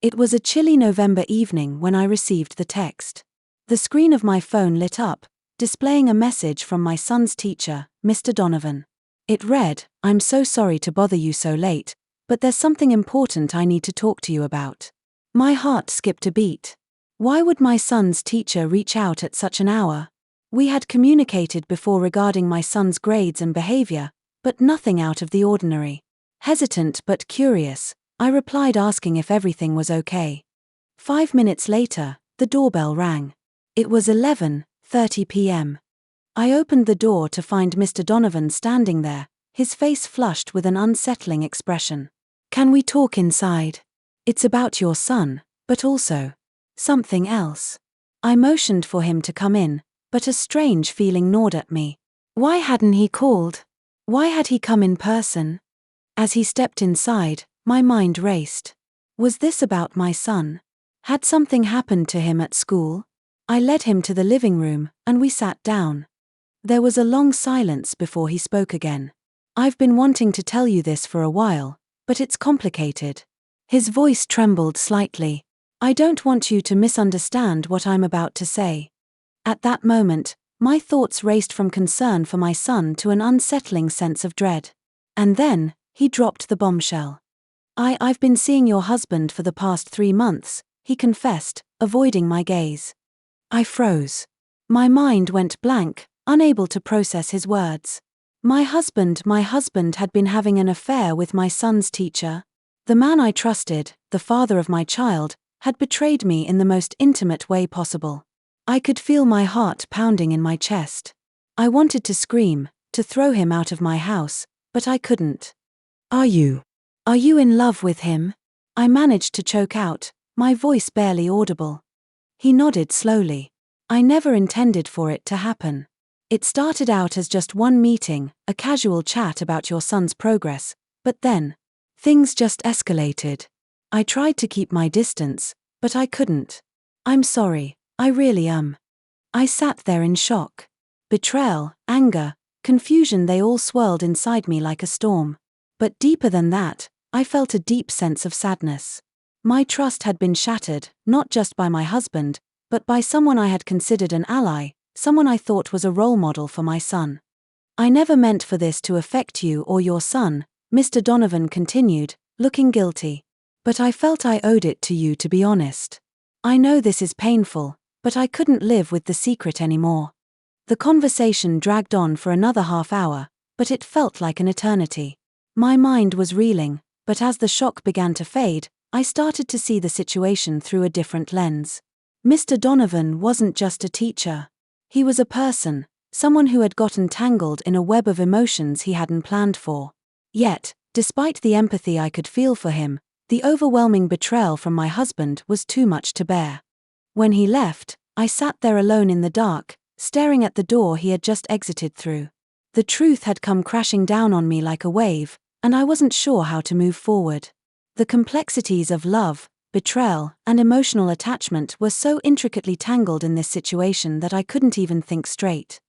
It was a chilly November evening when I received the text. The screen of my phone lit up, displaying a message from my son's teacher, Mr. Donovan. It read, "I'm so sorry to bother you so late, but there's something important I need to talk to you about." My heart skipped a beat. Why would my son's teacher reach out at such an hour? We had communicated before regarding my son's grades and behavior, but nothing out of the ordinary. Hesitant but curious, I replied asking if everything was okay. 5 minutes later, the doorbell rang. It was 11:30 p.m. I opened the door to find Mr. Donovan standing there, his face flushed with an unsettling expression. "Can we talk inside? It's about your son, but also something else." I motioned for him to come in, but a strange feeling gnawed at me. Why hadn't he called? Why had he come in person? As he stepped inside, my mind raced. Was this about my son? Had something happened to him at school? I led him to the living room, and we sat down. There was a long silence before he spoke again. "I've been wanting to tell you this for a while, but it's complicated." His voice trembled slightly. "I don't want you to misunderstand what I'm about to say." At that moment, my thoughts raced from concern for my son to an unsettling sense of dread. And then, he dropped the bombshell. I've been seeing your husband for the past 3 months, he confessed, avoiding my gaze. I froze. My mind went blank, unable to process his words. My husband had been having an affair with my son's teacher. The man I trusted, the father of my child, had betrayed me in the most intimate way possible. I could feel my heart pounding in my chest. I wanted to scream, to throw him out of my house, but I couldn't. Are you in love with him?" I managed to choke out, my voice barely audible. He nodded slowly. "I never intended for it to happen. It started out as just one meeting, a casual chat about your son's progress, but then, things just escalated. I tried to keep my distance, but I couldn't. I'm sorry, I really am." I sat there in shock. Betrayal, anger, confusion, they all swirled inside me like a storm. But deeper than that, I felt a deep sense of sadness. My trust had been shattered, not just by my husband, but by someone I had considered an ally, someone I thought was a role model for my son. "I never meant for this to affect you or your son," Mr. Donovan continued, looking guilty. "But I felt I owed it to you to be honest. I know this is painful, but I couldn't live with the secret anymore." The conversation dragged on for another half hour, but it felt like an eternity. My mind was reeling, but as the shock began to fade, I started to see the situation through a different lens. Mr. Donovan wasn't just a teacher. He was a person, someone who had gotten tangled in a web of emotions he hadn't planned for. Yet, despite the empathy I could feel for him, the overwhelming betrayal from my husband was too much to bear. When he left, I sat there alone in the dark, staring at the door he had just exited through. The truth had come crashing down on me like a wave, and I wasn't sure how to move forward. The complexities of love, betrayal, and emotional attachment were so intricately tangled in this situation that I couldn't even think straight.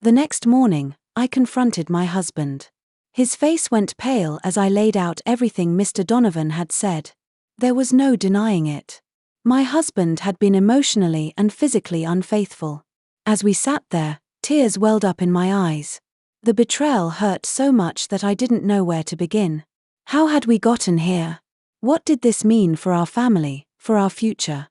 The next morning, I confronted my husband. His face went pale as I laid out everything Mr. Donovan had said. There was no denying it. My husband had been emotionally and physically unfaithful. As we sat there, tears welled up in my eyes. The betrayal hurt so much that I didn't know where to begin. How had we gotten here? What did this mean for our family, for our future?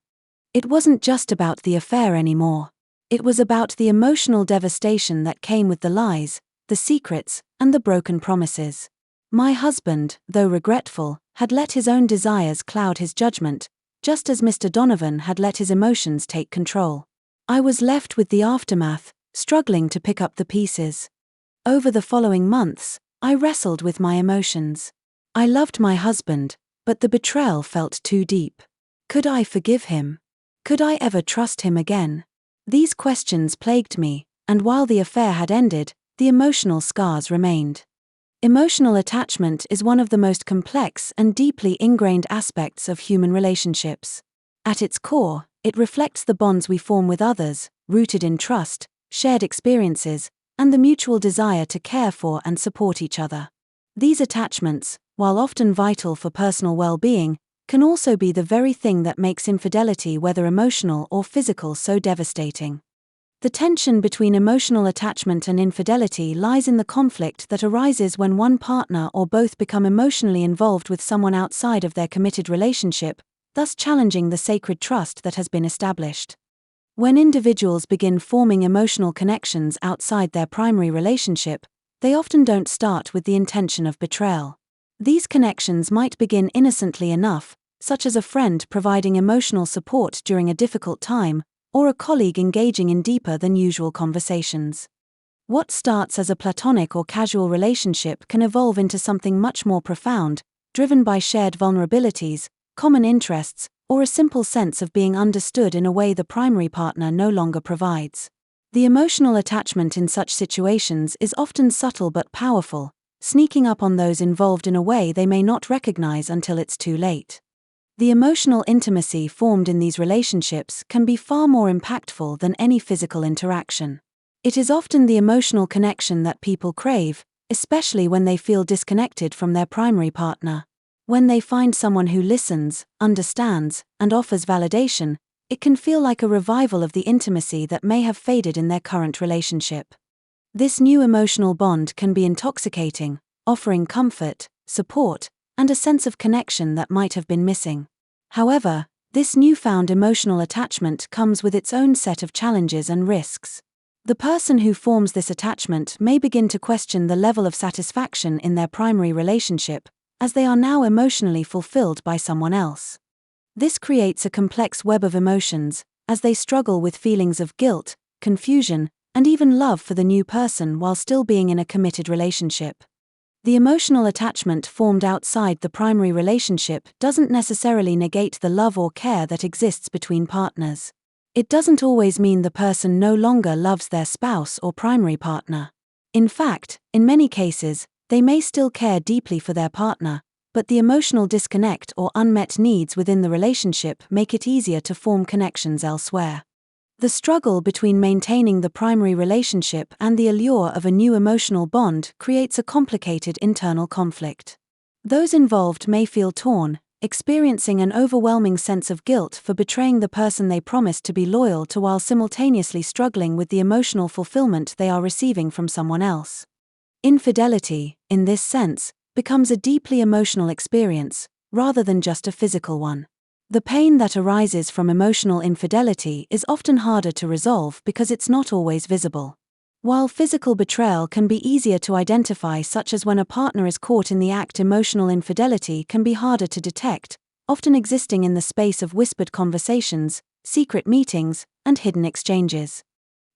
It wasn't just about the affair anymore. It was about the emotional devastation that came with the lies, the secrets, and the broken promises. My husband, though regretful, had let his own desires cloud his judgment, just as Mr. Donovan had let his emotions take control. I was left with the aftermath, struggling to pick up the pieces. Over the following months, I wrestled with my emotions. I loved my husband, but the betrayal felt too deep. Could I forgive him? Could I ever trust him again? These questions plagued me, and while the affair had ended, the emotional scars remained. Emotional attachment is one of the most complex and deeply ingrained aspects of human relationships. At its core, it reflects the bonds we form with others, rooted in trust, shared experiences, and the mutual desire to care for and support each other. These attachments, while often vital for personal well-being, can also be the very thing that makes infidelity, whether emotional or physical, so devastating. The tension between emotional attachment and infidelity lies in the conflict that arises when one partner or both become emotionally involved with someone outside of their committed relationship, thus challenging the sacred trust that has been established. When individuals begin forming emotional connections outside their primary relationship, they often don't start with the intention of betrayal. These connections might begin innocently enough, such as a friend providing emotional support during a difficult time, or a colleague engaging in deeper than usual conversations. What starts as a platonic or casual relationship can evolve into something much more profound, driven by shared vulnerabilities, common interests, or a simple sense of being understood in a way the primary partner no longer provides. The emotional attachment in such situations is often subtle but powerful, sneaking up on those involved in a way they may not recognize until it's too late. The emotional intimacy formed in these relationships can be far more impactful than any physical interaction. It is often the emotional connection that people crave, especially when they feel disconnected from their primary partner. When they find someone who listens, understands, and offers validation, it can feel like a revival of the intimacy that may have faded in their current relationship. This new emotional bond can be intoxicating, offering comfort, support, and a sense of connection that might have been missing. However, this newfound emotional attachment comes with its own set of challenges and risks. The person who forms this attachment may begin to question the level of satisfaction in their primary relationship, as they are now emotionally fulfilled by someone else. This creates a complex web of emotions, as they struggle with feelings of guilt, confusion, and even love for the new person while still being in a committed relationship. The emotional attachment formed outside the primary relationship doesn't necessarily negate the love or care that exists between partners. It doesn't always mean the person no longer loves their spouse or primary partner. In fact, in many cases, they may still care deeply for their partner, but the emotional disconnect or unmet needs within the relationship make it easier to form connections elsewhere. The struggle between maintaining the primary relationship and the allure of a new emotional bond creates a complicated internal conflict. Those involved may feel torn, experiencing an overwhelming sense of guilt for betraying the person they promised to be loyal to while simultaneously struggling with the emotional fulfillment they are receiving from someone else. Infidelity, in this sense, becomes a deeply emotional experience, rather than just a physical one. The pain that arises from emotional infidelity is often harder to resolve because it's not always visible. While physical betrayal can be easier to identify, such as when a partner is caught in the act, emotional infidelity can be harder to detect, often existing in the space of whispered conversations, secret meetings, and hidden exchanges.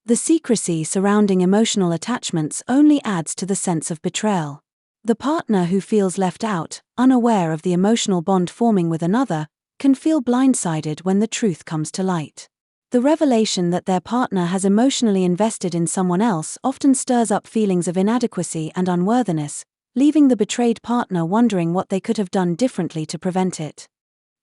The secrecy surrounding emotional attachments only adds to the sense of betrayal. The partner who feels left out, unaware of the emotional bond forming with another, can feel blindsided when the truth comes to light. The revelation that their partner has emotionally invested in someone else often stirs up feelings of inadequacy and unworthiness, leaving the betrayed partner wondering what they could have done differently to prevent it.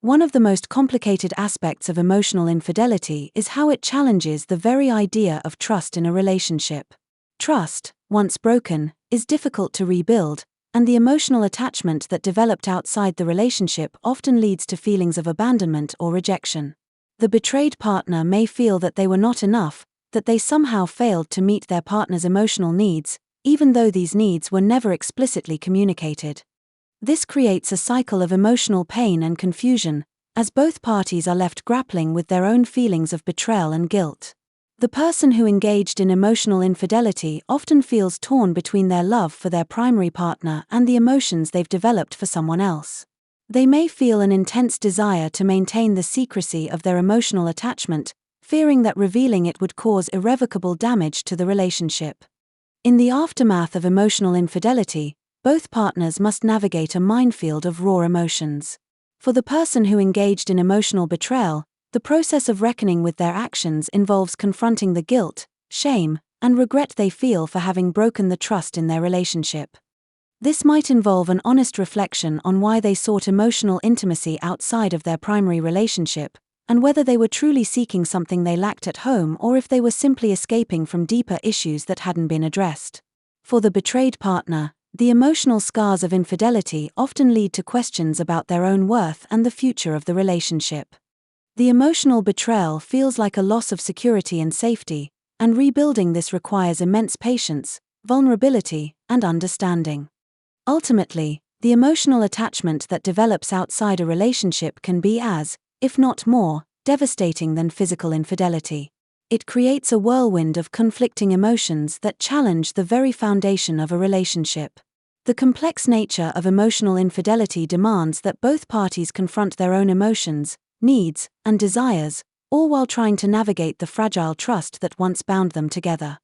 One of the most complicated aspects of emotional infidelity is how it challenges the very idea of trust in a relationship. Trust, once broken, is difficult to rebuild, and the emotional attachment that developed outside the relationship often leads to feelings of abandonment or rejection. The betrayed partner may feel that they were not enough, that they somehow failed to meet their partner's emotional needs, even though these needs were never explicitly communicated. This creates a cycle of emotional pain and confusion, as both parties are left grappling with their own feelings of betrayal and guilt. The person who engaged in emotional infidelity often feels torn between their love for their primary partner and the emotions they've developed for someone else. They may feel an intense desire to maintain the secrecy of their emotional attachment, fearing that revealing it would cause irrevocable damage to the relationship. In the aftermath of emotional infidelity, both partners must navigate a minefield of raw emotions. For the person who engaged in emotional betrayal, the process of reckoning with their actions involves confronting the guilt, shame, and regret they feel for having broken the trust in their relationship. This might involve an honest reflection on why they sought emotional intimacy outside of their primary relationship, and whether they were truly seeking something they lacked at home or if they were simply escaping from deeper issues that hadn't been addressed. For the betrayed partner, The emotional scars of infidelity often lead to questions about their own worth and the future of the relationship. The emotional betrayal feels like a loss of security and safety, and rebuilding this requires immense patience, vulnerability, and understanding. Ultimately, the emotional attachment that develops outside a relationship can be as, if not more, devastating than physical infidelity. It creates a whirlwind of conflicting emotions that challenge the very foundation of a relationship. The complex nature of emotional infidelity demands that both parties confront their own emotions, needs, and desires, all while trying to navigate the fragile trust that once bound them together.